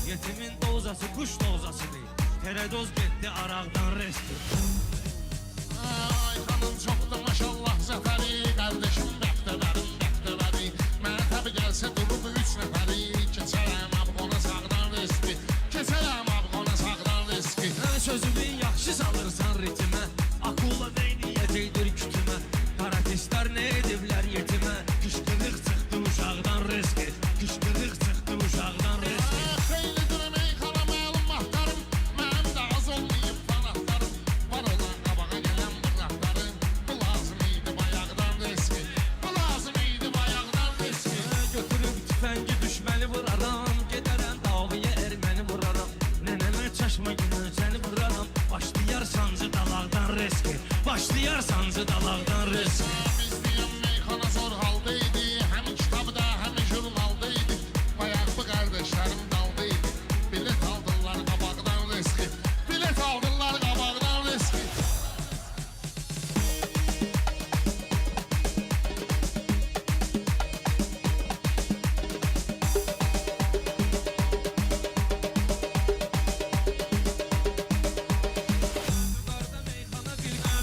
Yetimin dozası kuş dozasıdır. Teredoz getdi araqdan resti. Ayxanın çoxdur maşallah zəfəri, qardeşim bəxtəvəri. Mənə təbi gəlsə durub 3 nəfəri, keçərəm abqona sağdan riski, keçərəm abqona sağdan riski. Sözümü yaxşı salırsan ritmə, akula neyniyəcəkdir kütümə. Karatistlər nə ediblər yetimə, qışqırıq çıxdı uşaqdan riski, qışqırıq çıxdı uşaqdan riski. Xeylidir meyxana məlum mahtarım, mənim də az olmayıb fanatlarım. Var olan qabağa gələn bıraqlarım, bu lazım idi bayaqdan riski, bu lazım idi bayaqdan riski. Götürüb tüfəngi düşməni vuraram, gedərəm davaya erməni vuraram. Nənəmə çaşma günə səni vuraram, başlayar sancı dalaqdan riski, başlayar sancı dalaqdan riski. Biz deyəm meyxana zor haldaydı, həm kitabda həm jurnaldaydı. Bayaq bu qardeşlərim daldaydı, bilet aldılar qabaqdan riski, bilet aldılar qabaqdan riski.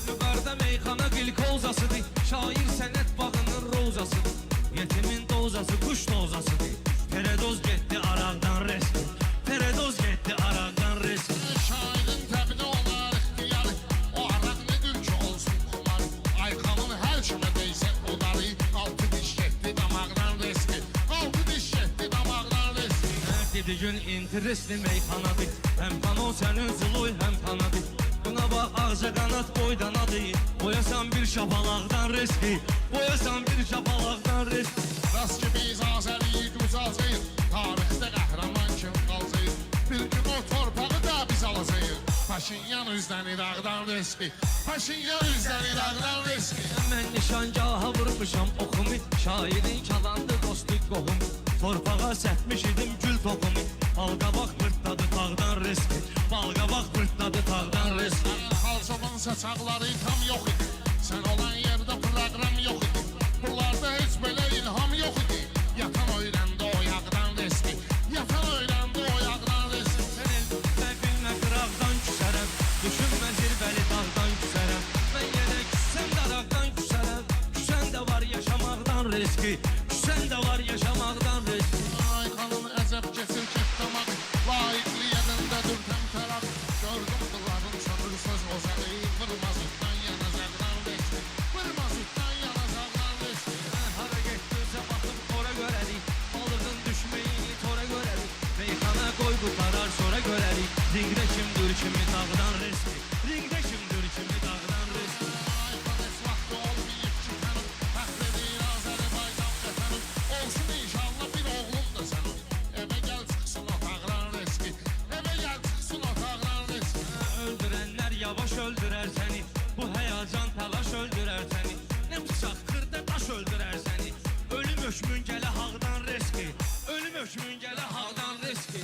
Yuqarda meyxana gil kozasıdır, şair sənət bağının rozasıdır. Yetimin dozası kuş dozasıdır, teredoz getdi araqdan riski, teredoz getdi araqdan riski. Şairin təbini olar ixtiyarı, o araq nedir ki olsun kumar. Ayxanın hər kimə deysə udarı, altı diş getdi damaqdan riski, altı diş getdi damaqdan riski. Dedi gün interesli meyxanadır, həm pano sənin zuluy həm panadır. Buna bax ağca qanat boydanadır, boyasan bir şapalaqdan riski, boyasan bir şapalaqdan riski. Rast ki biz Azəriyik uzacayıq, tarixdə qəhrəman kim qalacaq. Bir gün o torpağı da biz alacağıq. Paşinyan üzdən İraqdan riski, Paşinyan üzdən İraqdan riski. Mən nişangaha vurmuşam oxumu, şairin kalandı dostu qohum. Torpağa sətmiş idim gül toxumu, balqabaq pırtladı tağdan riski, balqabaq pırtladı tağdan riski. Xalçanın saçaqları tam yox idi, sən olan yerdə proqram yox idi. Bunlarda heç belə ilham yox idi, yatan öyrəndi o yaqdan riski, yatan öyrəndi o yaqdan riski. Sən elbə gülmə qıraqdan küsərəm, düşünmə zirvəli dağdan küsərəm. Mən yenə küssəm daraqdan küsərəm, küsən də var yaşamaqdan riski, küsən də var yaşamaqdan riski. Ayxanın əzəb keçir kətdamaq, layiqli yədindədir təmtəraq. Gördüm qılların sönür söz ozağı, vırmazıqdan yanacaqdan riski, vırmazıqdan yanacaqdan riski. Hara getdirsə baxıb ora görərik, balığın düşməyini tora görərik. Meyxana qoy qutarar sonra görərik, ringdə kimdir kimi dağdan riski, ringdə kimdir kimi dağdan riski. Ayxan heç vaxtı olmayıb ki tənim, fəxr edir Azərbaycan vətənim. Olsun inşallah bir oğlum da sənin, evə gəl çıxsın otaqdan riski, evə gəl çıxsın otaqdan riski. Öldürənlər yavaş öldürər səni, bu həyəcan təlaş öldürər səni. Nə bıçaq xırda daş öldürər səni, ölüm hökmün gələ haqdan riski, ölüm hökmün gələ haqdan riski.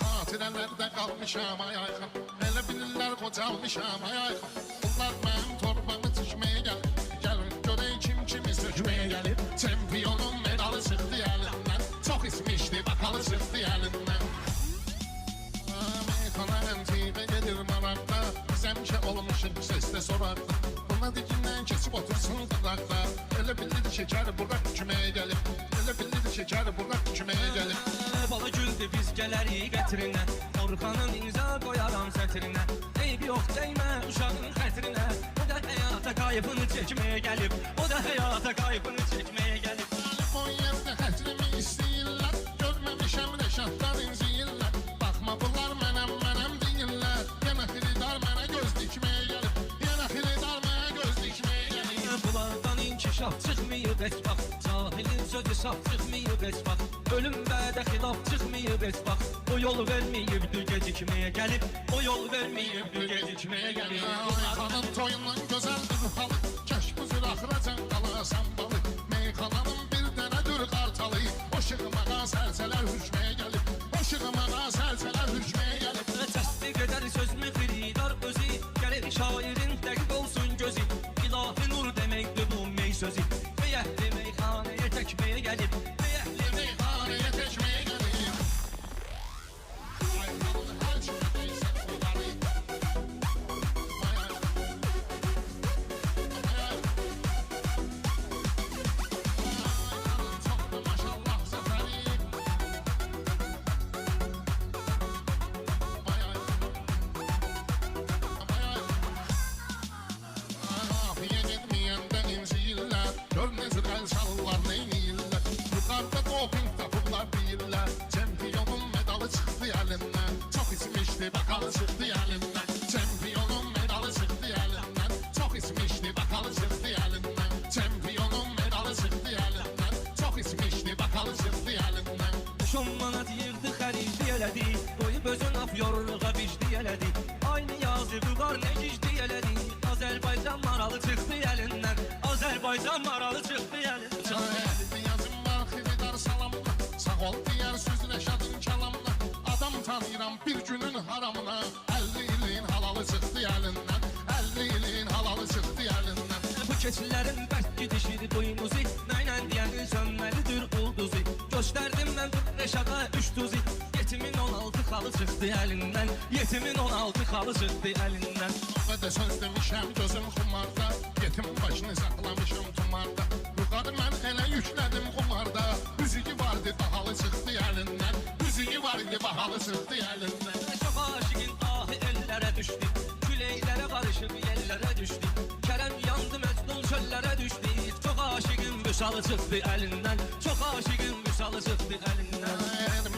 Xatirələrdə qalmışam ay Ayxan, elə bilirlər qocalmışam ay Ayxan. Bunlar mənim torbamı tikməyə gəlib, gəlin görək kim kimi sökməyə gəlib. Çempionun medalı çıxdı əlindən, çox ismişdi bakalı çıxdı əlindən. Meyxana əntibə gedir maraqda, biz həmişə olmuşuq səsdə soraqda. Buna dikindən keçib otursun qıraqda, elə bilirdi şəkər buraq küməyə gəlib, elə bilirdi şəkər buraq küməyə gəlib. Bala güldü biz gələrik qətrinə, Orxanın imza qoyaram sətrinə. Eyb yox dəymə uşağın xətrinə, o da həyata qayıbını çəkməyə gəlib, o da həyata qayıbını çəkməyə gəlib. Telefon yerdə xətrimi istəyirlər, görməmişəm rəşaddan inciyirlər. Baxma bunlar mənəm deyirlər, yenə xiridar mənə göz dikməyə gəlib, yenə xiridar mənə göz dikməyə gəlib. Bunlardan inkişaf çıxmayıb heç vaxt, cahilin sözü saf çıxmayıb heç vaxt. Ölüm vədə xilaf çıxmayıb heç vaxt, o yol verməyibdir gecikməyə gəlib, o yol verməyibdir gecikməyə gəlib. Ayxanın toyundan gözəldir halı, kəş bu cür axıracan qalasan balı. Meyxananın bir dənədir qartalı, o şığımağa səlsələr hüşməyə gəlib, o şığımağa səlsələr hüşməyə gəlib. Təsdiq edər sözümü xiridar özü, gəlir şairin dəqiq olsun gözü. İlahi nur deməkdir bu mey sözü, meyəhli mey gəlib Meyəhli meyhaneye teşmeye gelip Aykanın her çöpeyse kulları Aykanın çok da maşallah zaferi Afiye gitmeyende inciyirler Gör nezir el çalırlar neyniyirler Yukarıda doping tapırlar deyirlər Çempiyonun medalı çıktı elinden Çok içmişti bakalı çıktı elinden Çempiyonun medalı çıktı elinden Çok içmişti bakalı çıktı elinden Çempiyonun medalı çıktı elinden Çok içmişti bakalı çıktı elinden 10 manat yığdı xəridi elədi Qoyub özün af yorluğa bicdi elədi Aynı yazı var nə gicdi elədi Azərbaycan maralı çıxdı əlindən Azərbaycan maralı çıxdı əlindən Çayeli yazım var xiridar salamla Sağ ol diğer sözüne şadın çalamla Adam tanıyıram bir günün haramına 50 ilin halalı çıktı elinden 50 ilin halalı çıktı elinden Bu keçilərin bərk gidişir duymuzi Nəylə deyənin sönməlidir ulduzi Göstərdim mən bu Reşada 3 tuzi Yetimin 16 xalı çıxdı əlindən Yetimin 16 xalı çıxdı əlindən Ve de söz demişəm gözüm xumarda Yetim başını saklamışım tumarda Yukarı mən elə yüklədim xumarda Müziği vardı bahalı çıktı elinden Müziği vardı bahalı çıktı elinden Çox aşiqin ahı ellərə düşdü Küləklərə qarışıb yerlərə düşdü Kərəm yandı məcnun çöllərə düşdü Çox aşiqin vüsalı çıxdı əlindən Çox aşiqin vüsalı çıxdı əlindən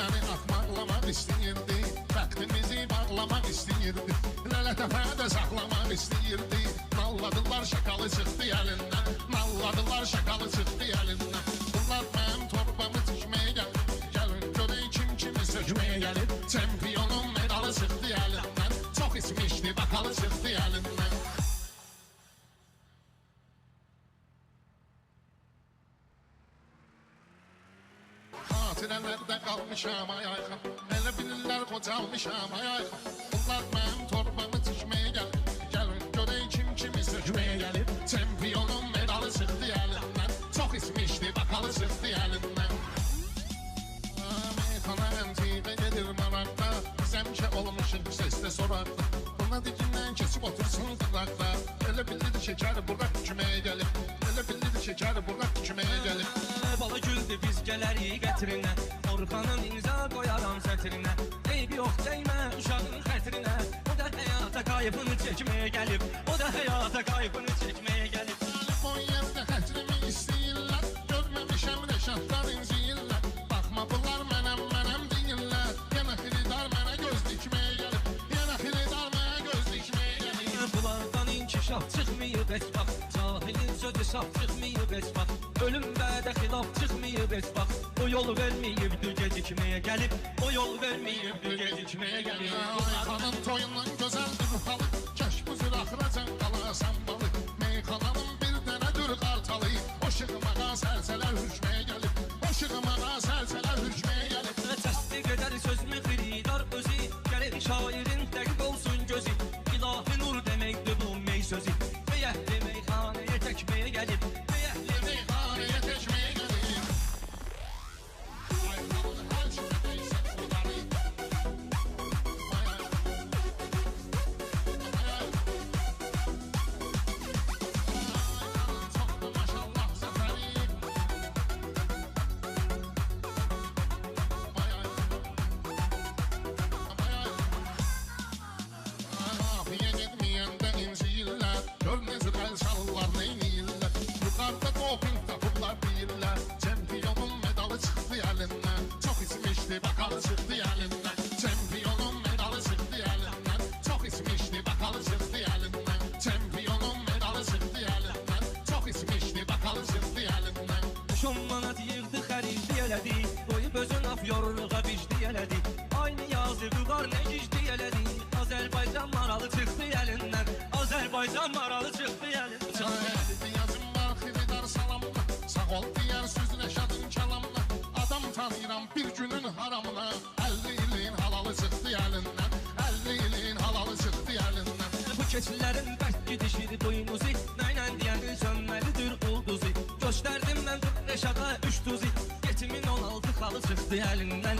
Məni atmaklamak istəyirdi Bəxtimizi bağlamak istəyirdi Lələ təpədə saxlamak istəyirdi Nalladılar şakalı çıktı elinden Nalladılar şakalı çıktı elinden Bunlar mənim torbamı tikməyə gəlib Gəlin görək kim kimi sökməyə gəlib Çempiyonun medalı çıktı elinden Çok içmişdi bakalı çıktı elinden Hatirələrdə qalmışam ay ayxan Elə bilirlər qocalmışam ay ayxan Bunlar mənim torbamı tikməyə gəlib Gəlin görək kim kimi sökməyə gəlib Çempiyonun medalı çıktı elinden Çok içmişdi bakalı çıktı elinden Meyxana əntiqə gedir maraqda Biz həmişə olmuşuq səsdə soraqda Buna dikindən keçib otursun qıraqda Elə bilirdi şəkər buraq küməyə gəlib Elə bilirdi şəkər buraq küməyə gəlib Bala güldü biz gələrik qətrinə Orxanın imza qoyaram sətrinə Eybi yox dəymə uşağın xətrinə O da həyata qayıbını çəkməyə gəlib O da həyata qayıbını çəkməyə gəlib O yerdə xətrimi istəyirlər Görməmişəm rəşadlar inciyirlər Baxma bunlar mənəm deyirlər Yenə xiridar mənə göz dikməyə gəlib Yenə xiridar mənə göz dikməyə gəlib Bunlardan inkişaf çıxmayıb heç vaxt Cahilin sözü saf çıxmayıb heç vaxt Ölüm bədə xilaf çıxmayıb heç vaxt O yol verməyibdir gecikməyə gəlib O yol verməyibdir gecikməyə gəlib Ayxanın toyundan gözəldir halı Kəş bu zür axıracan qalasan balı Meyxananın bir dənədir qartalı O şığımağa səlsələr hürşməyə gəlib O şığımağa səlsələr hürşməyə gəlib Təsdiq edər sözümü xiridar özü Gəlir şairin dəqiq olsun gözü İlahi nur deməkdir bu mey sözü Meyəhli meyxanəyə təkməyə gəlib Meyəhli meyxanəyə teşmeye gelip Aykanın her çöpeyse kulları Aykanın çok da maşallah zaferi Afiye gitmeyende inciyirler Gör nezir el çalırlar neyniyirler Yukarıda doping tapırlar deyirlər Çempiyonun medalı çıktı elinden Çok içmişti bakalı çıktı elinden Çempiyonun medalı çıktı elinden Çok içmişti bakalı çıktı elinden Çempiyonun medalı çıktı elinden Çok içmişti bakalı çıktı elinden 10 manat yığdı xəridi elədi Qoyub özün af yorluğa bicdi elədi Aynı yazı var nə gicdi elədi Azərbaycan maralı çıxdı əlindən Azərbaycan maralı çıxdı əlindən Çayeli yazım var xiridar salamla Sağ ol diğer sözüne şadın çalamla Adam tanıyıram bir günün haramına 50 ilin halalı çıktı elinden 50 ilin halalı çıktı elinden Bu keçilərin bərk gidişir duymuzi Nəylə deyənin sönməlidir ulduzi Göstərdim mən aşağıda 3 tuzi. Yetimin 16 xalı çıxdı əlindən.